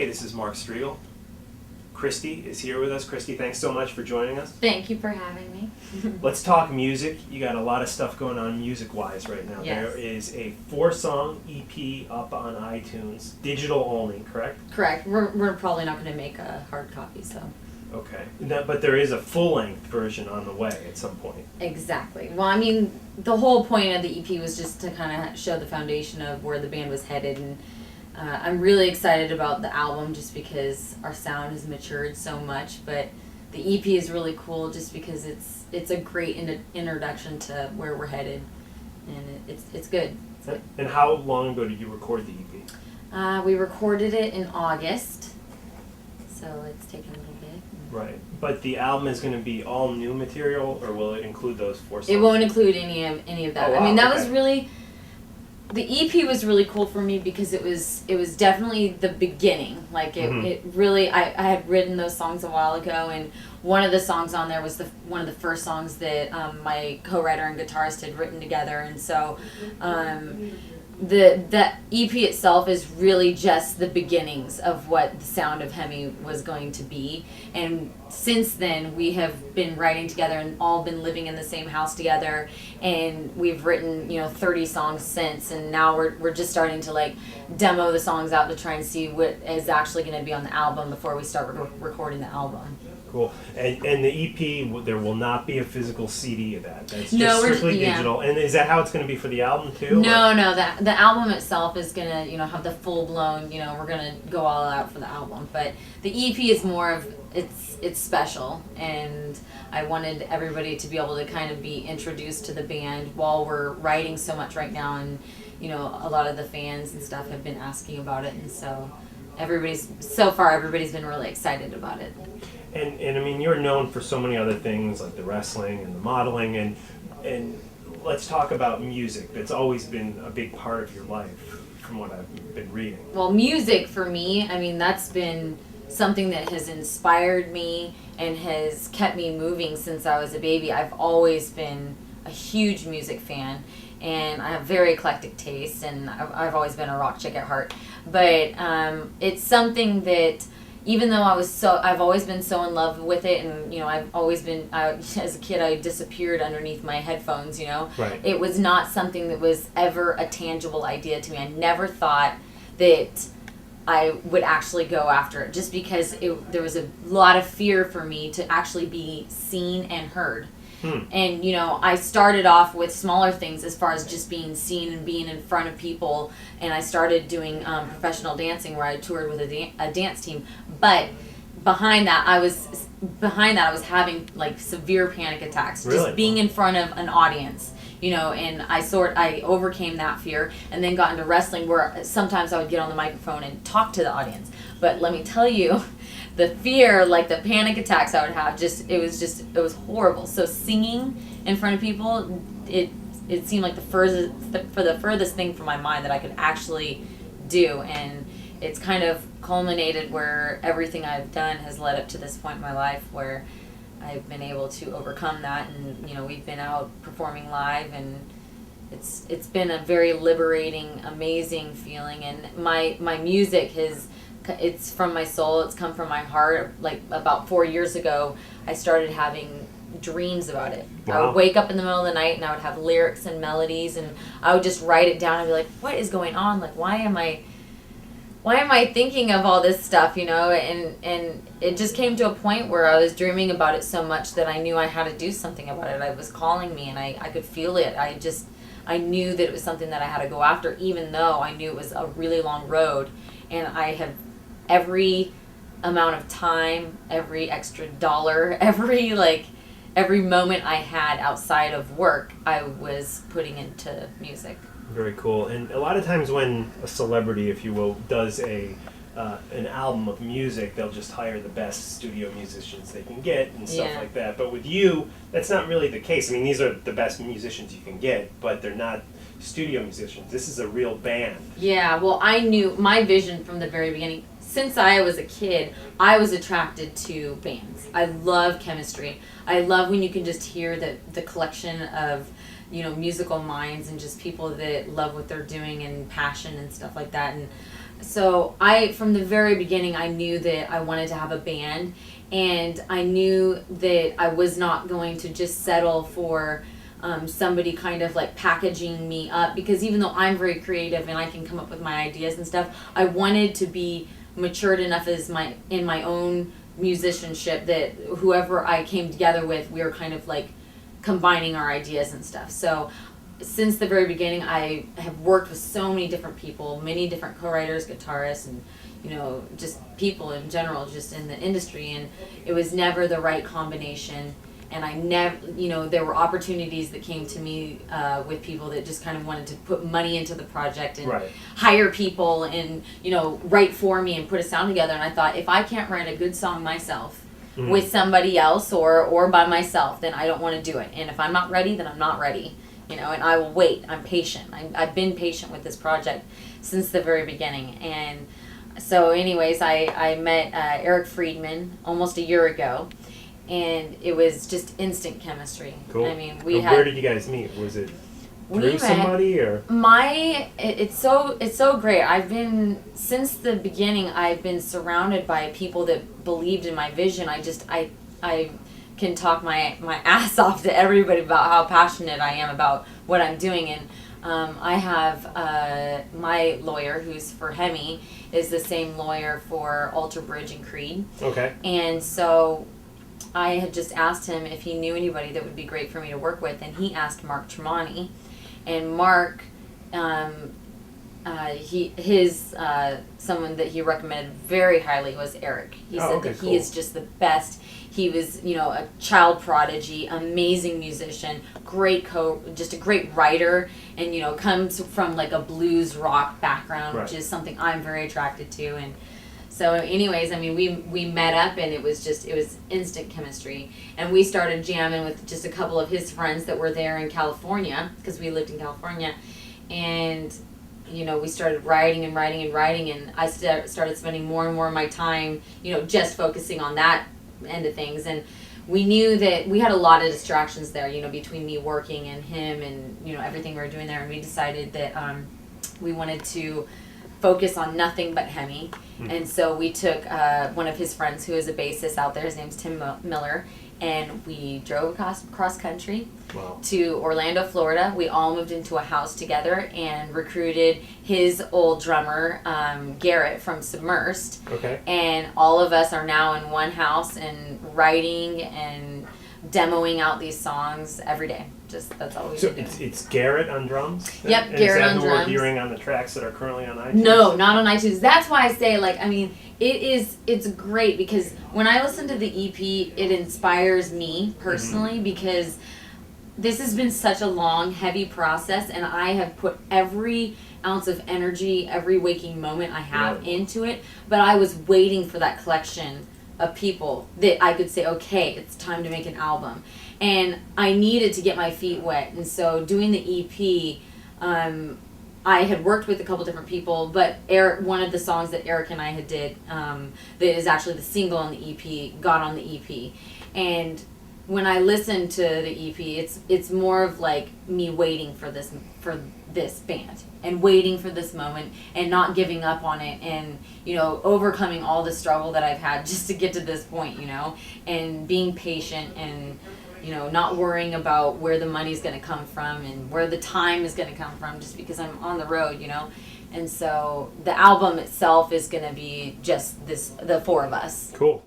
Hey, this is Mark Strigl. Christy is here with us. Christy, thanks so much for joining us. Thank you for having me. Let's talk music. You got a lot of stuff going on music-wise right now. Yes. There is a 4-song EP up on iTunes, digital only, correct? Correct. We're probably not going to make a hard copy, so. Okay. But there is a full-length version on the way at some point. Exactly. Well, I mean, the whole point of the EP was just to kind of show the foundation of where the band was headed, and I'm really excited about the album just because our sound has matured so much, but the EP is really cool just because it's a great introduction to where we're headed, and it's good. And how long ago did you record the EP? We recorded it in August, so it's taken a little bit. Right. But the album is going to be all new material, or will it include those 4 songs? It won't include any of that. Oh, wow, I mean, that okay. was really, the EP was really cool for me because it was definitely the beginning. Like it really, I had written those songs a while ago, and one of the songs on there was one of the first songs that my co-writer and guitarist had written together, and so the EP itself is really just the beginnings of what the sound of Hemme was going to be. And since then, we have been writing together and all been living in the same house together. And we've written, 30 songs since. And now we're just starting to like demo the songs out to try and see what is actually going to be on the album before we start recording the album. Cool. And the EP, there will not be a physical CD of that. That's just No, strictly digital. And is that how it's going to be for the album too? No, the album itself is gonna, have the full blown, we're gonna go all out for the album. But the EP is more of it's special, and I wanted everybody to be able to kind of be introduced to the band while we're writing so much right now, and a lot of the fans and stuff have been asking about it, and so everybody's been really excited about it. And I mean, you're known for so many other things like the wrestling and the modeling, and let's talk about music. That's always been a big part of your life, from what I've been reading. Well, music for me, I mean, that's been something that has inspired me and has kept me moving since I was a baby. I've always been a huge music fan, and I have very eclectic tastes, and I've always been a rock chick at heart. But it's something that, even though I've always been so in love with it, and I've always been, as a kid, I disappeared underneath my headphones. Right. It was not something that was ever a tangible idea to me. I never thought that I would actually go after it, just because there was a lot of fear for me to actually be seen and heard. And I started off with smaller things as far as just being seen and being in front of people, and I started doing professional dancing where I toured with a dance team. But behind that I was having like severe panic attacks, Really? just being in front of an audience. And I overcame that fear, and then got into wrestling where sometimes I would get on the microphone and talk to the audience. But let me tell you, the fear, like the panic attacks I would have, it was horrible. So singing in front of people, it seemed like the furthest thing from my mind that I could actually do, and it's kind of culminated where everything I've done has led up to this point in my life where I've been able to overcome that, and we've been out performing live, and it's been a very liberating, amazing feeling. And my music it's from my soul. It's come from my heart. Like about 4 years ago, I started having dreams about it. Wow. I would wake up in the middle of the night and I would have lyrics and melodies, and I would just write it down and be like, what is going on? Like, why am I thinking of all this stuff, and it just came to a point where I was dreaming about it so much that I knew I had to do something about it. It was calling me, and I could feel it. I knew that it was something that I had to go after, even though I knew it was a really long road, and I have every amount of time, every extra dollar, every moment I had outside of work, I was putting into music. Very cool. And a lot of times when a celebrity, if you will, does an album of music, they'll just hire the best studio musicians they can get and stuff like that. But with you, that's not really the case. I mean, these are the best musicians you can get, but they're not studio musicians. This is a real band. Yeah, well, I knew my vision from the very beginning. Since I was a kid, I was attracted to bands. I love chemistry. I love when you can just hear the collection of musical minds and just people that love what they're doing and passion and stuff like that. And So from the very beginning, I knew that I wanted to have a band, and I knew that I was not going to just settle for somebody kind of like packaging me up, because even though I'm very creative and I can come up with my ideas and stuff, I wanted to be matured enough in my own musicianship that whoever I came together with, we were kind of like combining our ideas and stuff. So since the very beginning, I have worked with so many different people, many different co-writers, guitarists, and just people in general, just in the industry, and it was never the right combination. And I never, there were opportunities that came to me with people that just kind of wanted to put money into the project and hire people and, write for me and put a sound together. And I thought, if I can't write a good song myself with somebody else or by myself, then I don't want to do it. And if I'm not ready, then I'm not ready, and I will wait. I'm patient. I've been patient with this project since the very beginning. And so anyways, I met Eric Friedman almost a year ago. And it was just instant chemistry. Cool. I mean, where did you guys meet? Was it through somebody or? It's so great. I've been, since the beginning, I've been surrounded by people that believed in my vision. I can talk my ass off to everybody about how passionate I am about what I'm doing. And I have my lawyer, who's for Hemme, is the same lawyer for Alter Bridge and Creed. Okay. And so I had just asked him if he knew anybody that would be great for me to work with, and he asked Mark Tremonti. And Mark, someone that he recommended very highly was Eric. He said that he is just the best. He was, a child prodigy, amazing musician, just a great writer, and comes from like a blues rock background, which is something I'm very attracted to. And so anyways, I mean, we met up, and it was instant chemistry. And we started jamming with just a couple of his friends that were there in California, because we lived in California. And, we started writing, and I started spending more and more of my time, just focusing on that end of things. And we knew that we had a lot of distractions there, between me working and him and, everything we were doing there. And we decided that we wanted to focus on nothing but Hemme. And so we took one of his friends who is a bassist out there, his name's Tim Miller, and we drove cross country to Orlando, Florida. We all moved into a house together and recruited his old drummer, Garrett from Submersed. Okay. And all of us are now in one house and writing and demoing out these songs every day. That's all we do. So it's Garrett on drums? Yep, and Garrett on drums. Is that who we're hearing on the tracks that are currently on iTunes? No, not on iTunes. That's why I say, it's great, because when I listen to the EP, it inspires me personally, because this has been such a long, heavy process, and I have put every ounce of energy, every waking moment I have into it, but I was waiting for that collection of people that I could say, okay, it's time to make an album. And I needed to get my feet wet. And so doing the EP, I had worked with a couple different people, but one of the songs that Eric and I had did, that is actually the single on the EP, got on the EP. And when I listen to the EP, it's more of like me waiting for this band and waiting for this moment and not giving up on it, and overcoming all the struggle that I've had just to get to this point, and being patient, and not worrying about where the money's going to come from and where the time is going to come from, just because I'm on the road, And so the album itself is going to be just the four of us. Cool.